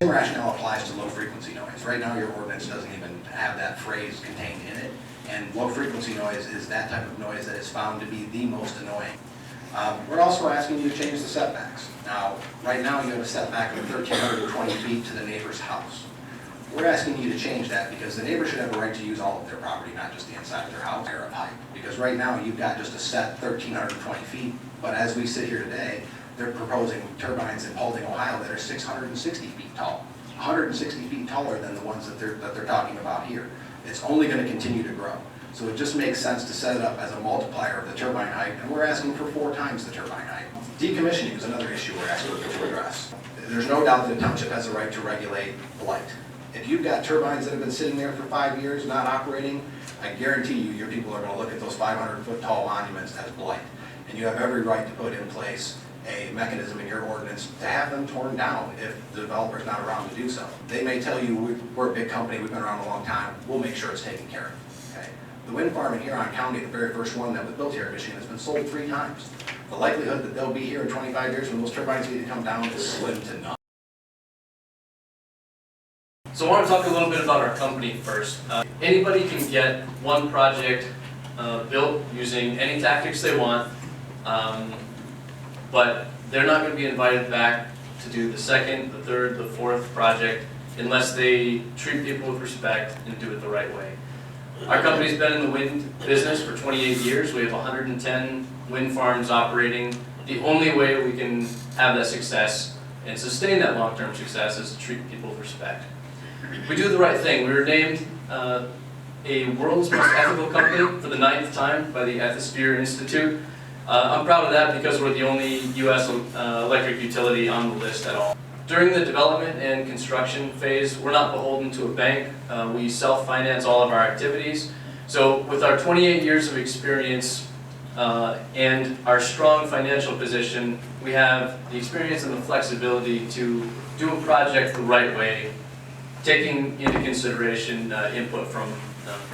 Rationale applies to low frequency noise. Right now your ordinance doesn't even have that phrase contained in it, and low frequency noise is that type of noise that is found to be the most annoying. We're also asking you to change the setbacks. Now, right now you have a setback of 1,320 feet to the neighbor's house. We're asking you to change that because the neighbor should have a right to use all of their property, not just the inside of their house or of height. Because right now you've got just a set 1,320 feet, but as we sit here today, they're proposing turbines in Paulding, Ohio that are 660 feet tall, 160 feet taller than the ones that they're talking about here. It's only going to continue to grow. So it just makes sense to set it up as a multiplier of the turbine height, and we're asking for 4 times the turbine height. Decommissioning is another issue we're asking to address. There's no doubt that the township has the right to regulate blight. If you've got turbines that have been sitting there for 5 years not operating, I guarantee you your people are going to look at those 500-foot tall monuments as blight. And you have every right to put in place a mechanism in your ordinance to have them torn down if the developer's not around to do so. They may tell you, we're a big company, we've been around a long time, we'll make sure it's taken care of. Okay? The wind farm in Huron County, the very first one that was built here in Michigan, has been sold 3 times. The likelihood that they'll be here in 25 years when those turbines need to come down is slim to none. So I want to talk a little bit about our company first. Anybody can get one project built using any tactics they want, but they're not going to be invited back to do the second, the third, the fourth project unless they treat people with respect and do it the right way. Our company's been in the wind business for 28 years. We have 110 wind farms operating. The only way we can have that success and sustain that long-term success is to treat people with respect. We do the right thing. We were named a world's most ethical company for the 9th time by the Ethisphere Institute. I'm proud of that because we're the only U.S. electric utility on the list at all. During the development and construction phase, we're not beholden to a bank. We self-finance all of our activities. So with our 28 years of experience and our strong financial position, we have the experience and the flexibility to do a project the right way, taking into consideration input from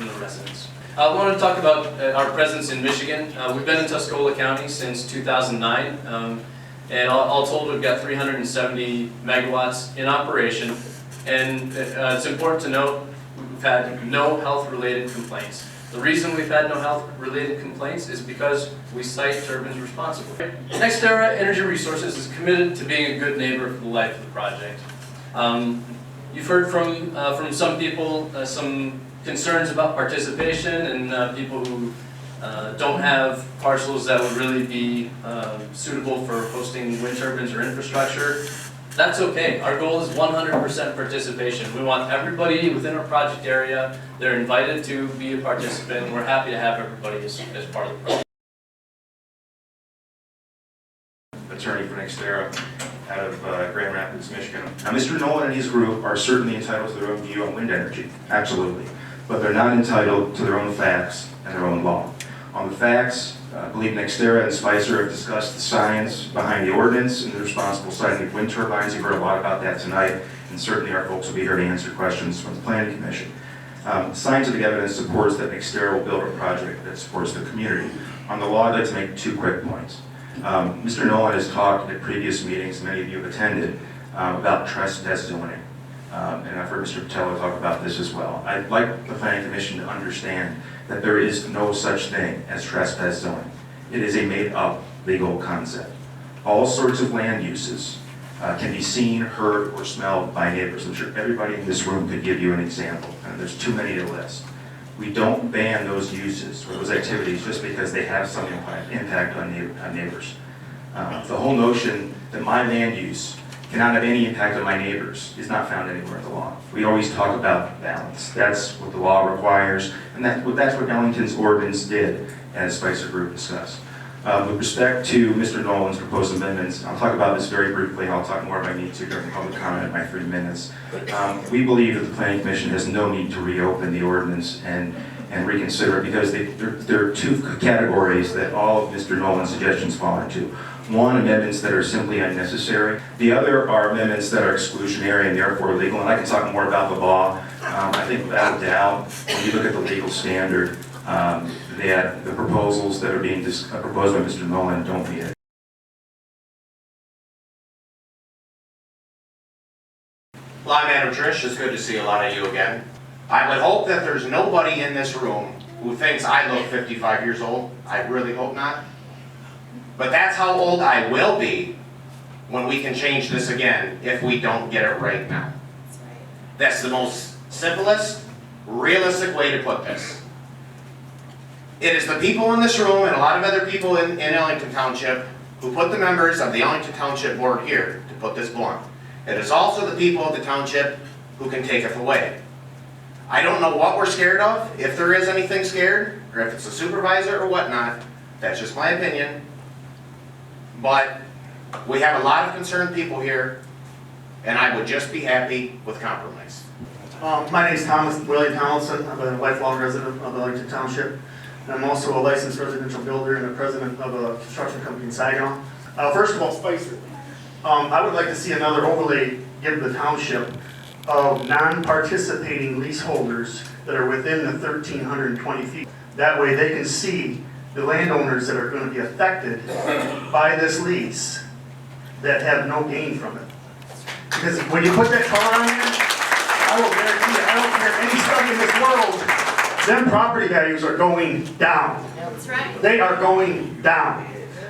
the residents. I want to talk about our presence in Michigan. We've been in Tuscola County since 2009, and all told we've got 370 megawatts in operation. And it's important to note we've had no health-related complaints. The reason we've had no health-related complaints is because we site turbines responsibly. NextEra Energy Resources is committed to being a good neighbor for the life of the project. You've heard from some people some concerns about participation and people who don't have parcels that would really be suitable for hosting wind turbines or infrastructure. That's okay. Our goal is 100% participation. We want everybody within our project area. They're invited to be a participant, and we're happy to have everybody as part of the project. Attorney for NextEra out of Grand Rapids, Michigan. Now, Mr. Nolan and his group are certainly entitled to their own view on wind energy, absolutely, but they're not entitled to their own facts and their own law. On the facts, I believe NextEra and Spicer have discussed the science behind the ordinance and the responsible siting of wind turbines. You've heard a lot about that tonight, and certainly our folks will be here to answer questions from the Planning Commission. Scientific evidence supports that NextEra will build a project that supports the community. On the law, I'd like to make 2 quick points. Mr. Nolan has talked at previous meetings, many of you have attended, about trespass zoning. And I've heard Mr. Patello talk about this as well. I'd like the Planning Commission to understand that there is no such thing as trespass zoning. It is a made-up legal concept. All sorts of land uses can be seen, heard, or smelled by neighbors. I'm sure everybody in this room could give you an example, and there's too many to list. We don't ban those uses or those activities just because they have some impact on neighbors. The whole notion that my land use cannot have any impact on my neighbors is not found anywhere in the law. We always talk about balance. That's what the law requires, and that's what Ellington's ordinance did, as Spicer Group discussed. With respect to Mr. Nolan's proposed amendments, I'll talk about this very briefly, and I'll talk more if I need to during public comment in my 3 minutes. We believe that the Planning Commission has no need to reopen the ordinance and and reconsider it, because there are two categories that all of Mr. Nolan's suggestions fall into. One, amendments that are simply unnecessary. The other are amendments that are exclusionary and therefore illegal, and I can talk more about the law. I think without a doubt, when you look at the legal standard, that the proposals that are being proposed by Mr. Nolan don't meet it. Madam Trish, it's good to see a lot of you again. I would hope that there's nobody in this room who thinks I look 55 years old. I really hope not. But that's how old I will be when we can change this again if we don't get it right now. That's the most simplest, realistic way to put this. It is the people in this room and a lot of other people in Ellington Township who put the members of the Ellington Township Board here, to put this blunt. It is also the people of the township who can take it away. I don't know what we're scared of, if there is anything scared, or if it's a supervisor or whatnot. That's just my opinion. But we have a lot of concerned people here, and I would just be happy with compromise. My name is William Tomlinson. I'm a lifelong resident of Ellington Township. And I'm also a licensed residential builder and the president of a construction company in Saginaw. First of all, Spicer. I would like to see another overlay given to the township of non-participating leaseholders that are within the 1,320 feet. That way they can see the landowners that are going to be affected by this lease that have no gain from it. Because when you put that color on there, I will guarantee you, I don't care any study in this world, them property values are going down. That's right. They are going down.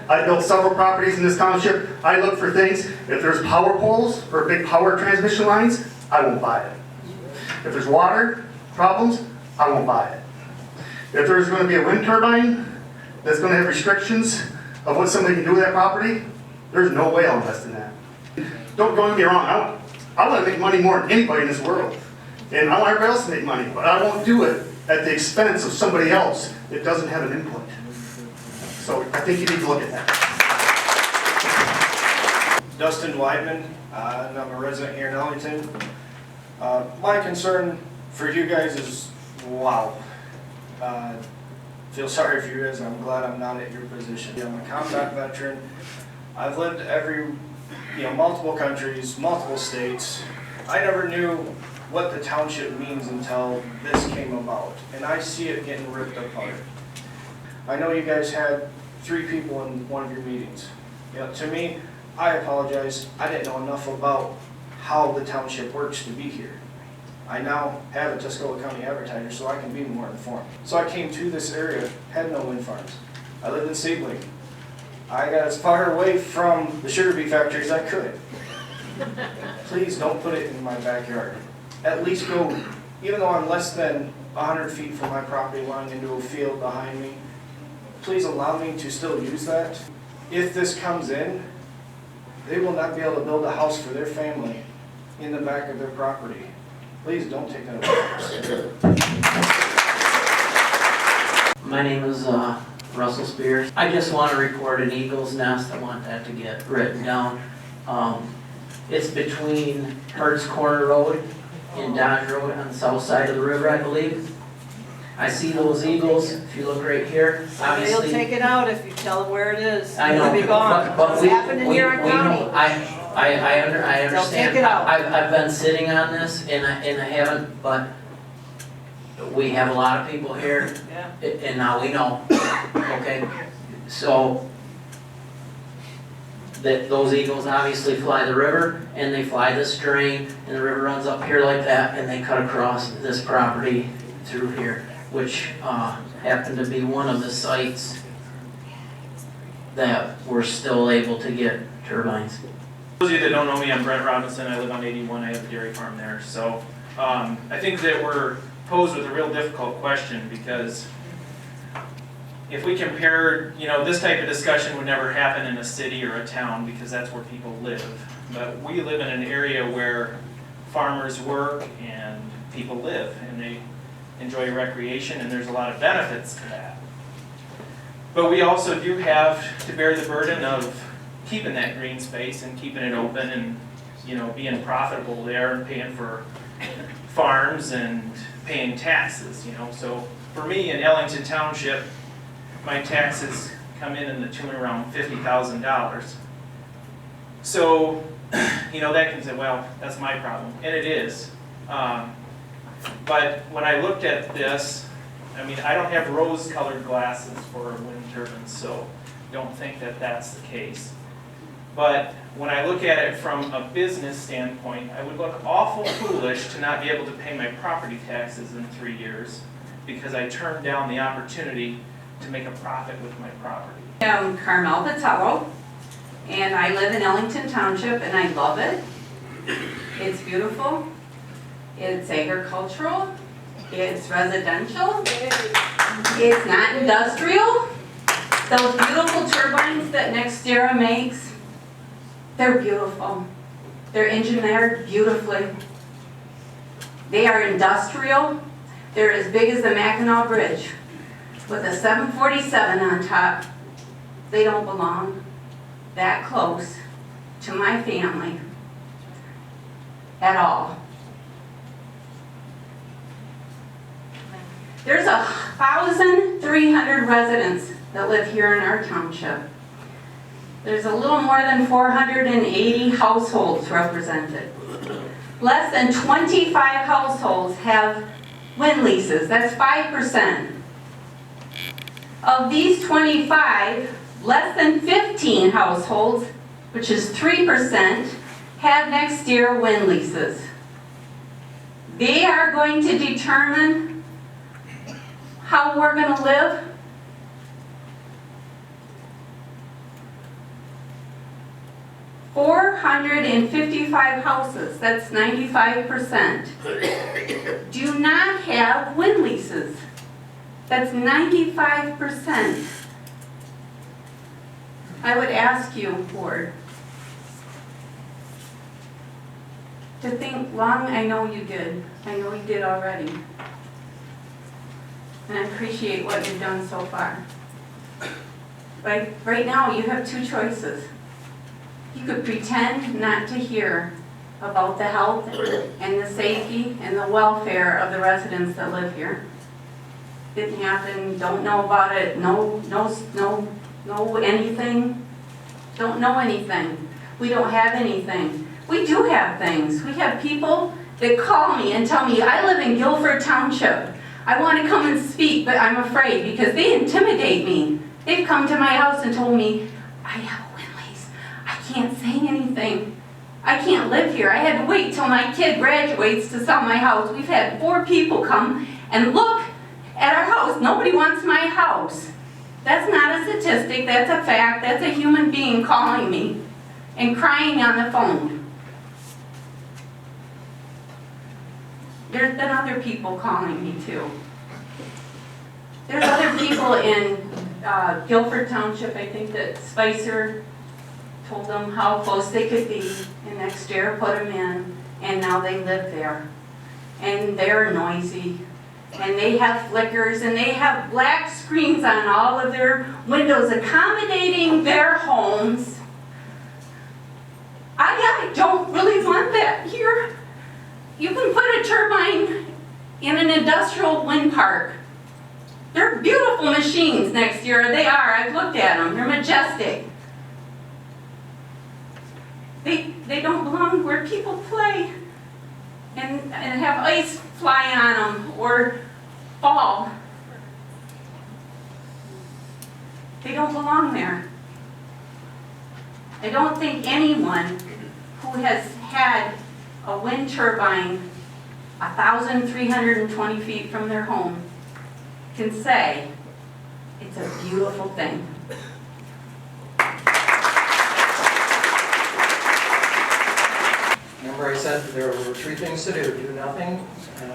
I built several properties in this township. I look for things. If there's power poles or big power transmission lines, I won't buy it. If there's water problems, I won't buy it. If there's going to be a wind turbine that's going to have restrictions of what somebody can do with that property, there's no way I'll invest in that. Don't get me wrong. I want to make money more than anybody in this world. And I want everybody else to make money, but I won't do it at the expense of somebody else that doesn't have an input. So I think you need to look at that. Dustin Weidman, and I'm a resident here in Ellington. My concern for you guys is, wow. Feel sorry for you guys. I'm glad I'm not at your position. I'm a combat veteran. I've lived multiple countries, multiple states. I never knew what the township means until this came about, and I see it getting ripped apart. I know you guys had 3 people in one of your meetings. To me, I apologize. I didn't know enough about how the township works to be here. I now have a Tuscola County advertiser, so I can be more informed. So I came to this area, had no wind farms. I lived in Sebring. I got as far away from the sugar beet factory as I could. Please don't put it in my backyard. At least go, even though I'm less than 100 feet from my property line into a field behind me, please allow me to still use that. If this comes in, they will not be able to build a house for their family in the back of their property. Please don't take that away. My name is Russell Spears. I just want to report an eagle's nest. I want that to get written down. It's between Hertz Corner Road and Dodge Road on the south side of the river, I believe. I see those eagles, if you look right here, Somebody will obviously. take it out if you tell them where it is. I know, It'll be gone. but It's we happening here in county. know, I understand. They'll take it out. I've been sitting on this and I haven't, but we have a lot of people here Yeah. and now we know, okay? So, that those eagles obviously fly the river and they fly this drain and the river runs up here like that and they cut across this property through here, which happened to be one of the sites that we're still able to get turbines. For those of you that don't know me, I'm Brent Robinson. I live on 81. I have a dairy farm there. So I think that we're posed with a real difficult question, because if we compare, this type of discussion would never happen in a city or a town because that's where people live. But we live in an area where farmers work and people live and they enjoy recreation, and there's a lot of benefits to that. But we also do have to bear the burden of keeping that green space and keeping it open and, being profitable there and paying for farms and paying taxes, So for me in Ellington Township, my taxes come in the tune around $50,000. So, that can say, well, that's my problem, and it is. But when I looked at this, I don't have rose-colored glasses for wind turbines, so don't think that that's the case. But when I look at it from a business standpoint, I would look awful foolish to not be able to pay my property taxes in 3 years because I turned down the opportunity to make a profit with my property. I'm Carmel Patello, and I live in Ellington Township, and I love it. It's beautiful. It's agricultural. It's residential. It's not industrial. Those beautiful turbines that NextEra makes, they're beautiful. They're engineered beautifully. They are industrial. They're as big as the Mackinac Bridge with a 747 on top. They don't belong that close to my family at all. There's 1,300 residents that live here in our township. There's a little more than 480 households represented. Less than 25 households have wind leases. That's 5%. Of these 25, less than 15 households, which is 3%, have NextEra wind leases. They are going to determine how we're going to live. $455 houses, that's 95%, do not have wind leases. That's 95%. I would ask you, Board, to think long. I know you did. I know you did already. And I appreciate what you've done so far. But right now, you have two choices. You could pretend not to hear about the health and the safety and the welfare of the residents that live here. Didn't happen, don't know about it, know anything, don't know anything. We don't have anything. We do have things. We have people that call me and tell me, I live in Guilford Township. I want to come and speak, but I'm afraid because they intimidate me. They've come to my house and told me, I have a wind lease. I can't say anything. I can't live here. I had to wait till my kid graduates to sell my house. We've had 4 people come and look at our house. Nobody wants my house. That's not a statistic, that's a fact. That's a human being calling me and crying on the phone. There's been other people calling me too. There's other people in Guilford Township, I think that Spicer told them how close they could be, and NextEra put them in, and now they live there. And they're noisy, and they have flickers, and they have black screens on all of their windows accommodating their homes. I don't really want that here. You can put a turbine in an industrial wind park. They're beautiful machines NextEra. They are. I've looked at them. They're majestic. They don't belong where people play and have ice fly on them or fall. They don't belong there. I don't think anyone who has had a wind turbine 1,320 feet from their home can say it's a beautiful thing. Remember I said there were 3 things to do nothing,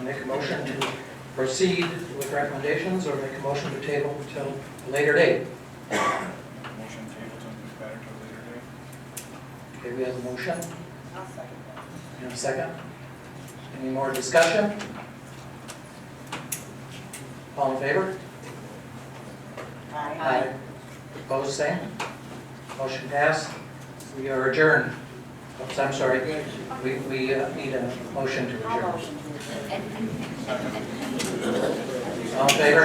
make a motion to proceed with recommendations, or make a motion to table until a later date. Motion table to move back to a later date. Okay, we have a motion. I'll second that. And a second. Any more discussion? All in favor? Aye. Opposed, same. Motion passed. We are adjourned. Oops, I'm sorry. We need a motion to I'll adjourn. motion to adjourn. All in favor?